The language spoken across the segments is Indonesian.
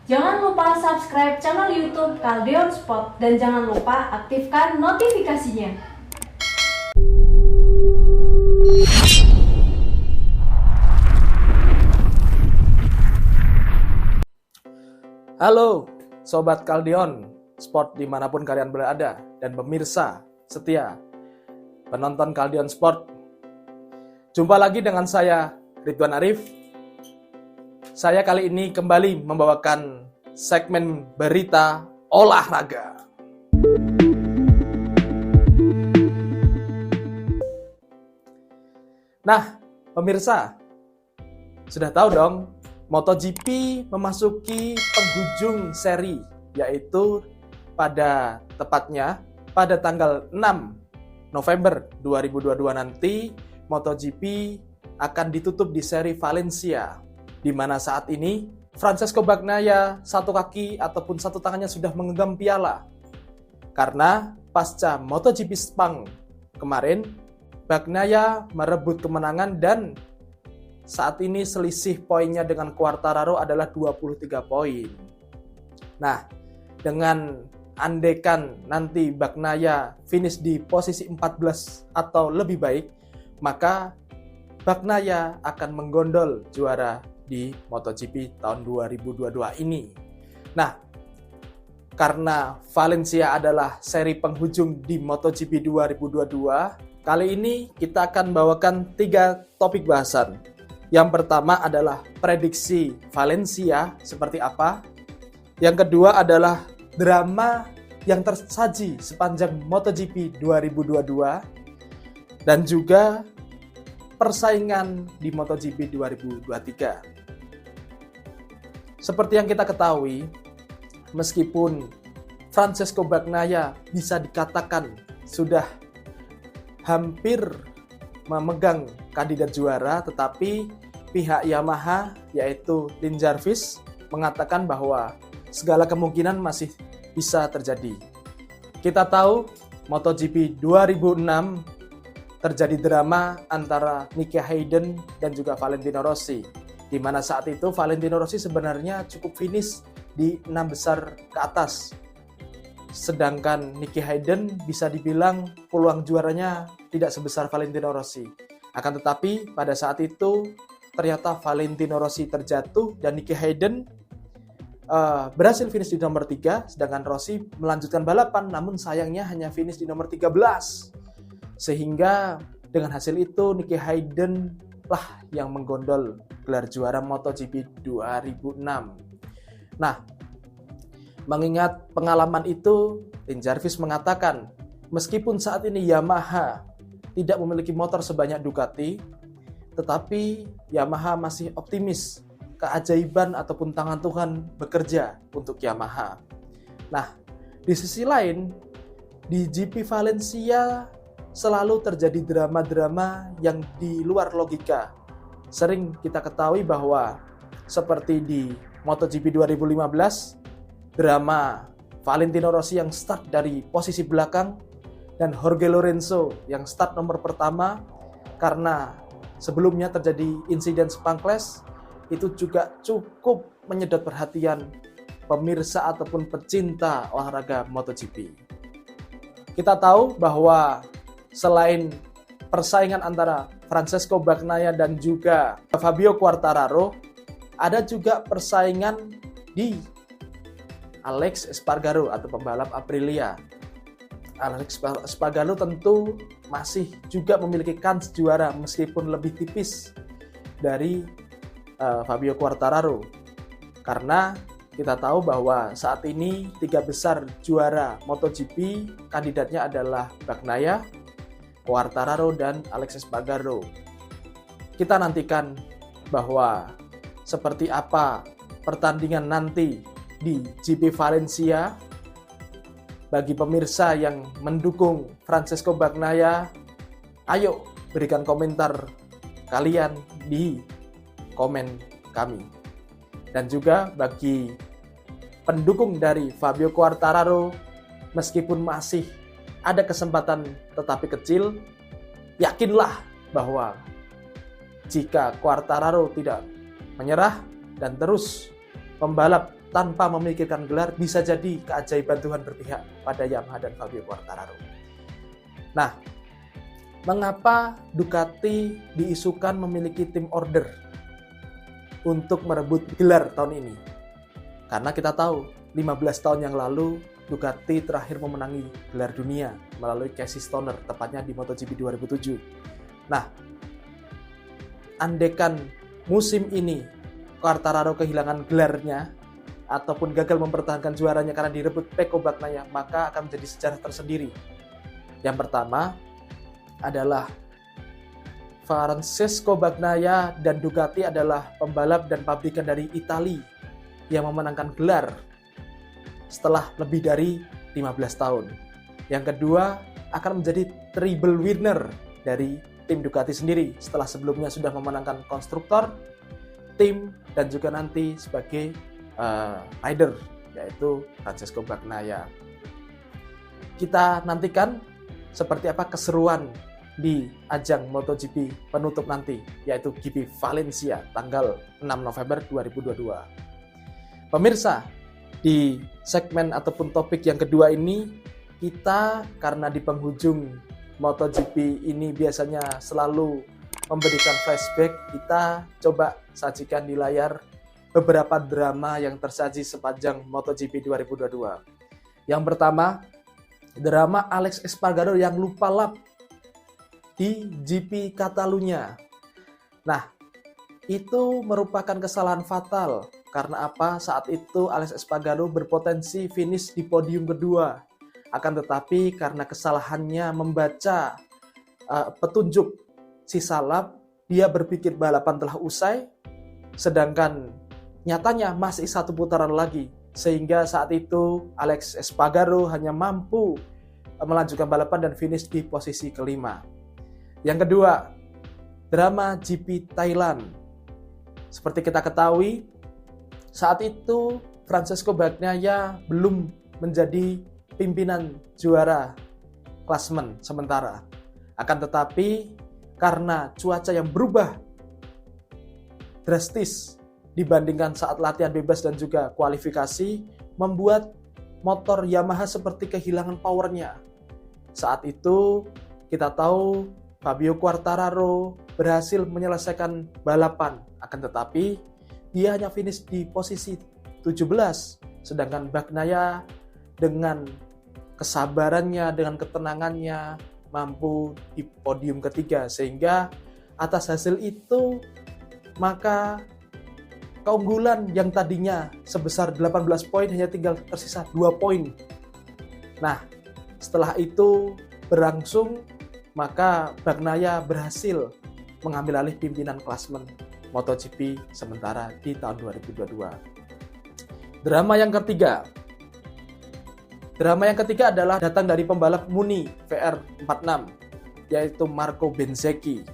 Jangan lupa subscribe channel YouTube Kaldeon Sport dan jangan lupa aktifkan notifikasinya. Halo Sobat Kaldeon Sport dimanapun kalian berada dan pemirsa setia penonton Kaldeon Sport. Jumpa lagi dengan saya Ridwan Arif. Saya kali ini kembali membawakan segmen berita olahraga. Nah, pemirsa, sudah tahu dong, MotoGP memasuki penghujung seri, yaitu tepatnya pada tanggal 6 November 2022 nanti, MotoGP akan ditutup di seri Valencia, di mana saat ini Francesco Bagnaia satu kaki ataupun satu tangannya sudah menggenggam piala. Karena pasca MotoGP Sepang kemarin, Bagnaia merebut kemenangan dan saat ini selisih poinnya dengan Quartararo adalah 23 poin. Nah, dengan andekan nanti Bagnaia finish di posisi 14 atau lebih baik, maka Bagnaia akan menggondol juara di MotoGP tahun 2022 ini. Nah, karena Valencia adalah seri penghujung di MotoGP 2022, kali ini kita akan bawakan 3 topik bahasan. Yang pertama adalah prediksi Valencia seperti apa. Yang kedua adalah drama yang tersaji sepanjang MotoGP 2022. Dan juga persaingan di MotoGP 2023. Seperti yang kita ketahui, meskipun Francesco Bagnaia bisa dikatakan sudah hampir memegang kandidat juara, tetapi pihak Yamaha yaitu Lin Jarvis mengatakan bahwa segala kemungkinan masih bisa terjadi. Kita tahu MotoGP 2006 terjadi drama antara Nicky Hayden dan juga Valentino Rossi, di mana saat itu Valentino Rossi sebenarnya cukup finish di 6 besar ke atas. Sedangkan Nicky Hayden bisa dibilang peluang juaranya tidak sebesar Valentino Rossi. Akan tetapi pada saat itu ternyata Valentino Rossi terjatuh dan Nicky Hayden berhasil finish di nomor 3, sedangkan Rossi melanjutkan balapan namun sayangnya hanya finish di nomor 13. Sehingga dengan hasil itu Nicky Hayden lah yang menggondol gelar juara MotoGP 2006. Nah, mengingat pengalaman itu, Lin Jarvis mengatakan, meskipun saat ini Yamaha tidak memiliki motor sebanyak Ducati, tetapi Yamaha masih optimis keajaiban ataupun tangan Tuhan bekerja untuk Yamaha. Nah, di sisi lain, di GP Valencia selalu terjadi drama-drama yang di luar logika. Sering kita ketahui bahwa seperti di MotoGP 2015, drama Valentino Rossi yang start dari posisi belakang dan Jorge Lorenzo yang start nomor pertama karena sebelumnya terjadi insiden Sepang Clash, itu juga cukup menyedot perhatian pemirsa ataupun pecinta olahraga MotoGP. Kita tahu bahwa selain persaingan antara Francesco Bagnaia dan juga Fabio Quartararo, ada juga persaingan di Alex Espargaro atau pembalap Aprilia. Alex Espargaro tentu masih juga memiliki kans juara meskipun lebih tipis dari Fabio Quartararo. Karena kita tahu bahwa saat ini 3 besar juara MotoGP kandidatnya adalah Bagnaia, Quartararo, dan Alex Espargaro. Kita nantikan bahwa seperti apa pertandingan nanti di GP Valencia. Bagi pemirsa yang mendukung Francesco Bagnaia, ayo berikan komentar kalian di komen kami. Dan juga bagi pendukung dari Fabio Quartararo, meskipun masih ada kesempatan tetapi kecil, yakinlah bahwa jika Quartararo tidak menyerah dan terus membalap tanpa memikirkan gelar, bisa jadi keajaiban Tuhan berpihak pada Yamaha dan Fabio Quartararo. Nah, mengapa Ducati diisukan memiliki tim order untuk merebut gelar tahun ini? Karena kita tahu 15 tahun yang lalu Ducati terakhir memenangi gelar dunia melalui Casey Stoner, tepatnya di MotoGP 2007. Nah, andekan musim ini Quartararo kehilangan gelarnya ataupun gagal mempertahankan juaranya karena direbut Pecco Bagnaia, maka akan menjadi sejarah tersendiri. Yang pertama adalah Francesco Bagnaia dan Ducati adalah pembalap dan pabrikan dari Italia yang memenangkan gelar setelah lebih dari 15 tahun. Yang kedua akan menjadi triple winner dari tim Ducati sendiri setelah sebelumnya sudah memenangkan konstruktor, tim, dan juga nanti sebagai rider, yaitu Francesco Bagnaia. Kita nantikan seperti apa keseruan di ajang MotoGP penutup nanti, yaitu GP Valencia tanggal 6 November 2022. Pemirsa, di segmen ataupun topik yang kedua ini, kita karena di penghujung MotoGP ini biasanya selalu memberikan flashback, kita coba sajikan di layar beberapa drama yang tersaji sepanjang MotoGP 2022. Yang pertama, drama Alex Espargaro yang lupa lap di GP Catalunya. Nah, itu merupakan kesalahan fatal. Karena apa? Saat itu Alex Espargaro berpotensi finish di podium kedua. Akan tetapi karena kesalahannya membaca petunjuk sisa lap, dia berpikir balapan telah usai, sedangkan nyatanya masih satu putaran lagi. Sehingga saat itu Alex Espargaro hanya mampu melanjutkan balapan dan finish di posisi kelima. Yang kedua, drama GP Thailand. Seperti kita ketahui, saat itu Francesco Bagnaia belum menjadi pimpinan juara klasemen sementara. Akan tetapi karena cuaca yang berubah drastis dibandingkan saat latihan bebas dan juga kualifikasi, membuat motor Yamaha seperti kehilangan powernya. Saat itu kita tahu Fabio Quartararo berhasil menyelesaikan balapan, akan tetapi dia hanya finish di posisi 17, sedangkan Bagnaia dengan kesabarannya, dengan ketenangannya mampu di podium ketiga, sehingga atas hasil itu maka keunggulan yang tadinya sebesar 18 poin hanya tinggal tersisa 2 poin. Nah, setelah itu berlangsung, maka Bagnaia berhasil mengambil alih pimpinan klasemen MotoGP sementara di tahun 2022. Drama yang ketiga adalah datang dari pembalap Muni VR46, yaitu Marco Bezzecchi.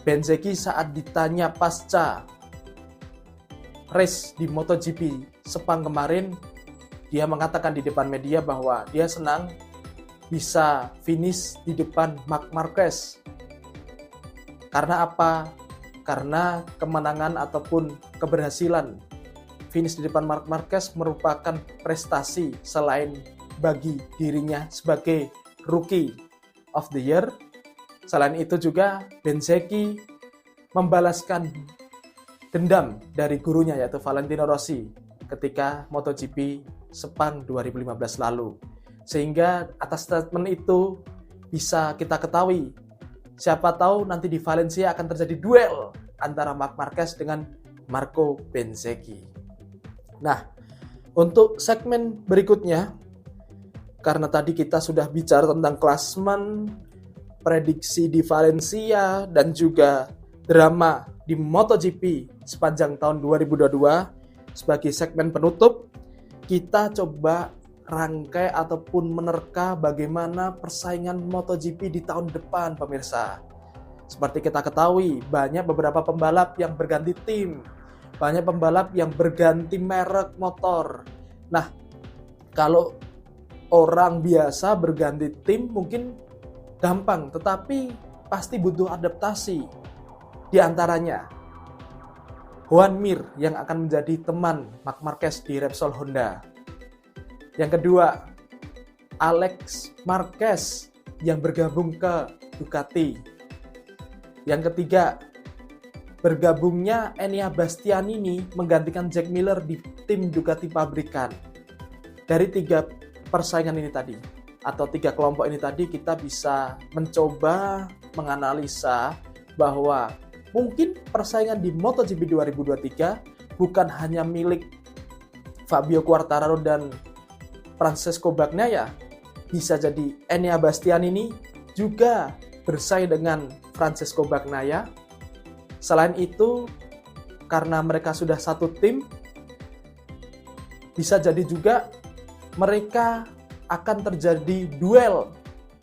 Bezzecchi saat ditanya pasca race di MotoGP Sepang kemarin, dia mengatakan di depan media bahwa dia senang bisa finish di depan Marc Marquez. Karena apa? Karena kemenangan ataupun keberhasilan finish di depan Marc Marquez merupakan prestasi selain bagi dirinya sebagai Rookie of the Year. Selain itu juga Bezzecchi membalaskan dendam dari gurunya yaitu Valentino Rossi ketika MotoGP Sepang 2015 lalu. Sehingga atas statement itu bisa kita ketahui, siapa tahu nanti di Valencia akan terjadi duel antara Marc Marquez dengan Marco Bezzecchi. Nah, untuk segmen berikutnya, karena tadi kita sudah bicara tentang klasemen, prediksi di Valencia, dan juga drama di MotoGP sepanjang tahun 2022, sebagai segmen penutup, kita coba rangkai ataupun menerka bagaimana persaingan MotoGP di tahun depan, pemirsa. Seperti kita ketahui, banyak beberapa pembalap yang berganti tim, banyak pembalap yang berganti merek motor. Nah, kalau orang biasa berganti tim mungkin gampang, tetapi pasti butuh adaptasi. Di antaranya, Joan Mir yang akan menjadi teman Marc Marquez di Repsol Honda. Yang kedua, Alex Marquez yang bergabung ke Ducati. Yang ketiga, bergabungnya Enea Bastianini menggantikan Jack Miller di tim Ducati pabrikan. Dari 3 persaingan ini tadi, atau 3 kelompok ini tadi, kita bisa mencoba menganalisa bahwa mungkin persaingan di MotoGP 2023 bukan hanya milik Fabio Quartararo dan Francesco Bagnaia. Bisa jadi Enea Bastianini juga bersaing dengan Francesco Bagnaia. Selain itu, karena mereka sudah satu tim, bisa jadi juga mereka akan terjadi duel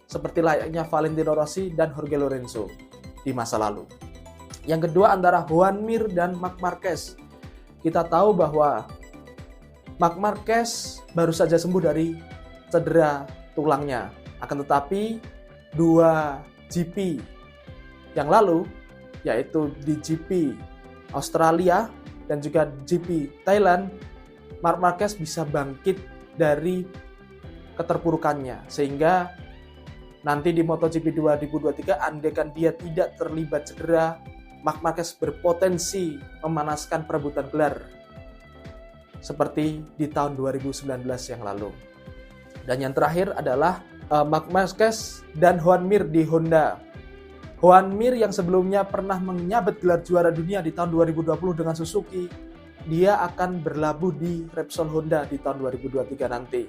seperti layaknya Valentino Rossi dan Jorge Lorenzo di masa lalu. Yang kedua antara Joan Mir dan Marc Marquez. Kita tahu bahwa Marc Marquez baru saja sembuh dari cedera tulangnya. Akan tetapi 2 GP yang lalu, yaitu di GP Australia dan juga GP Thailand, Marc Marquez bisa bangkit dari keterpurukannya. Sehingga nanti di MotoGP 2023, andaikan dia tidak terlibat cedera, Marc Marquez berpotensi memanaskan perebutan gelar seperti di tahun 2019 yang lalu. Dan yang terakhir adalah Marc Marquez dan Joan Mir di Honda. Joan Mir yang sebelumnya pernah menyabet gelar juara dunia di tahun 2020 dengan Suzuki, dia akan berlabuh di Repsol Honda di tahun 2023 nanti.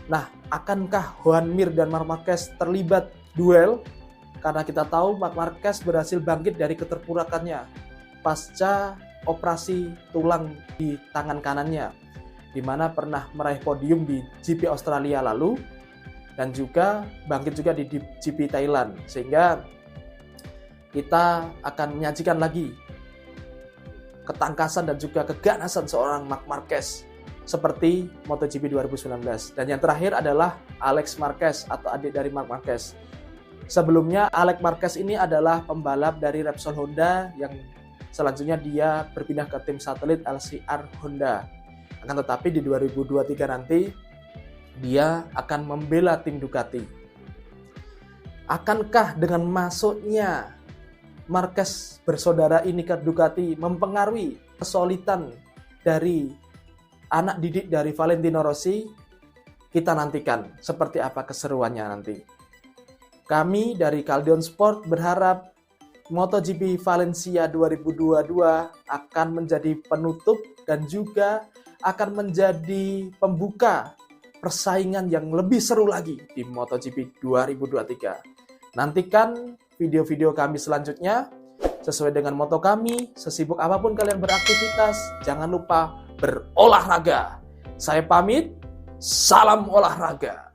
Nah, akankah Joan Mir dan Marc Marquez terlibat duel? Karena kita tahu Marc Marquez berhasil bangkit dari keterpurukannya pasca operasi tulang di tangan kanannya, di mana pernah meraih podium di GP Australia lalu dan juga bangkit juga di GP Thailand. Sehingga kita akan menyajikan lagi ketangkasan dan juga keganasan seorang Marc Marquez seperti MotoGP 2019. Dan yang terakhir adalah Alex Marquez atau adik dari Marc Marquez. Sebelumnya Alex Marquez ini adalah pembalap dari Repsol Honda yang selanjutnya dia berpindah ke tim satelit LCR Honda. Akan tetapi di 2023 nanti dia akan membela tim Ducati. Akankah dengan masuknya Marquez bersaudara ini ke Ducati mempengaruhi kesulitan dari anak didik dari Valentino Rossi? Kita nantikan seperti apa keseruannya nanti. Kami dari Kaldion Sport berharap MotoGP Valencia 2022 akan menjadi penutup dan juga akan menjadi pembuka persaingan yang lebih seru lagi di MotoGP 2023. Nantikan video-video kami selanjutnya sesuai dengan moto kami. Sesibuk apapun kalian beraktivitas, jangan lupa berolahraga. Saya pamit, salam olahraga.